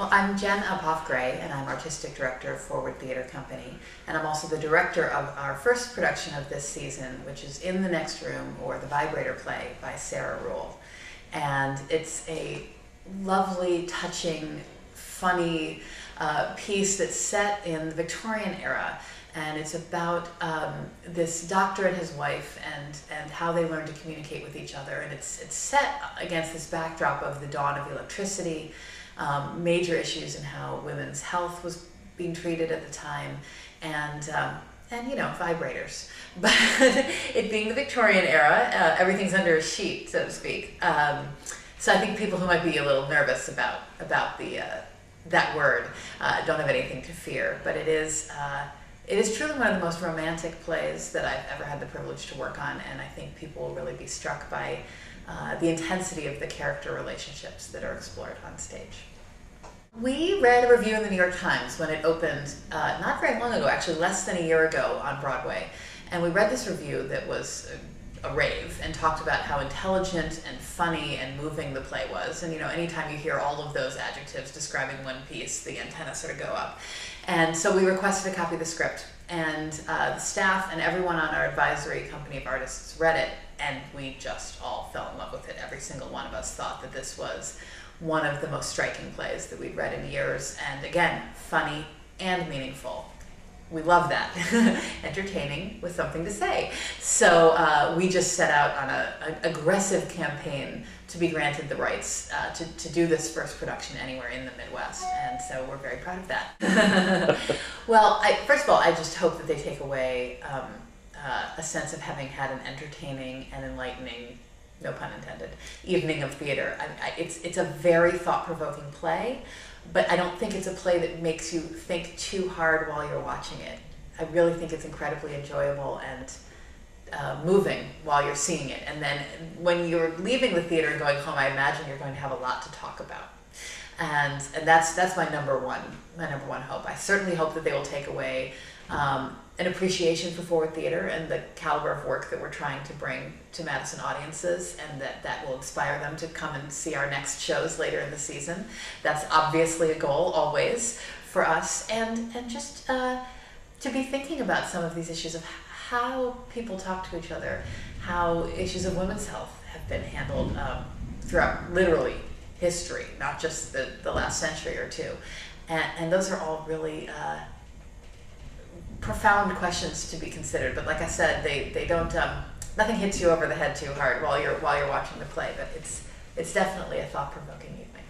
Well, I'm Jen Uphoff Gray, and I'm Artistic Director of Forward Theatre Company, and I'm also the director of our first production of this season, which is In the Next Room, or the VIBRATOR play by Sarah Rule. And it's a lovely, touching, funny piece that's set in the Victorian era, and it's about this doctor and his wife and how they learn to communicate with each other. And it's set against this backdrop of the dawn of electricity, major issues in how women's health was being treated at the time, and you know, vibrators. But it being the Victorian era, everything's under a sheet, so to speak. So I think people who might be a little nervous about that word don't have anything to fear. But it is truly one of the most romantic plays that I've ever had the privilege to work on, and I think people will really be struck by the intensity of the character relationships that are explored on stage. We read a review in the New York Times when it opened not very long ago, actually less than a year ago on Broadway. And we read this review that was a rave and talked about how intelligent and funny and moving the play was. And you know, anytime you hear all of those adjectives describing one piece, the antennas sort of go up. And so we requested a copy of the script, and the staff and everyone on our advisory company of artists read it, and we just all fell in love with it. Every single one of us thought that this was one of the most striking plays that we'd read in years, and again, funny and meaningful. We love that. Entertaining with something to say. So we just set out on an aggressive campaign to be granted the rights to do this first production anywhere in the Midwest, and so we're very proud of that. Well, first of all, I just hope that they take away a sense of having had an entertaining and enlightening, no pun intended, evening of theater. It's a very thought-provoking play, but I don't think it's a play that makes you think too hard while you're watching it. I really think it's incredibly enjoyable and moving while you're seeing it. And then when you're leaving the theater and going home, I imagine you're going to have a lot to talk about. And that's my number one hope. I certainly hope that they will take away an appreciation for forward theater and the caliber of work that we're trying to bring to Madison audiences, and that will inspire them to come and see our next shows later in the season. That's obviously a goal always for us, and just to be thinking about some of these issues of how people talk to each other, how issues of women's health have been handled throughout literally history, not just the last century or two. And those are all really profound questions to be considered. But like I said, they don't, nothing hits you over the head too hard while you're watching the play, but it's definitely a thought-provoking evening.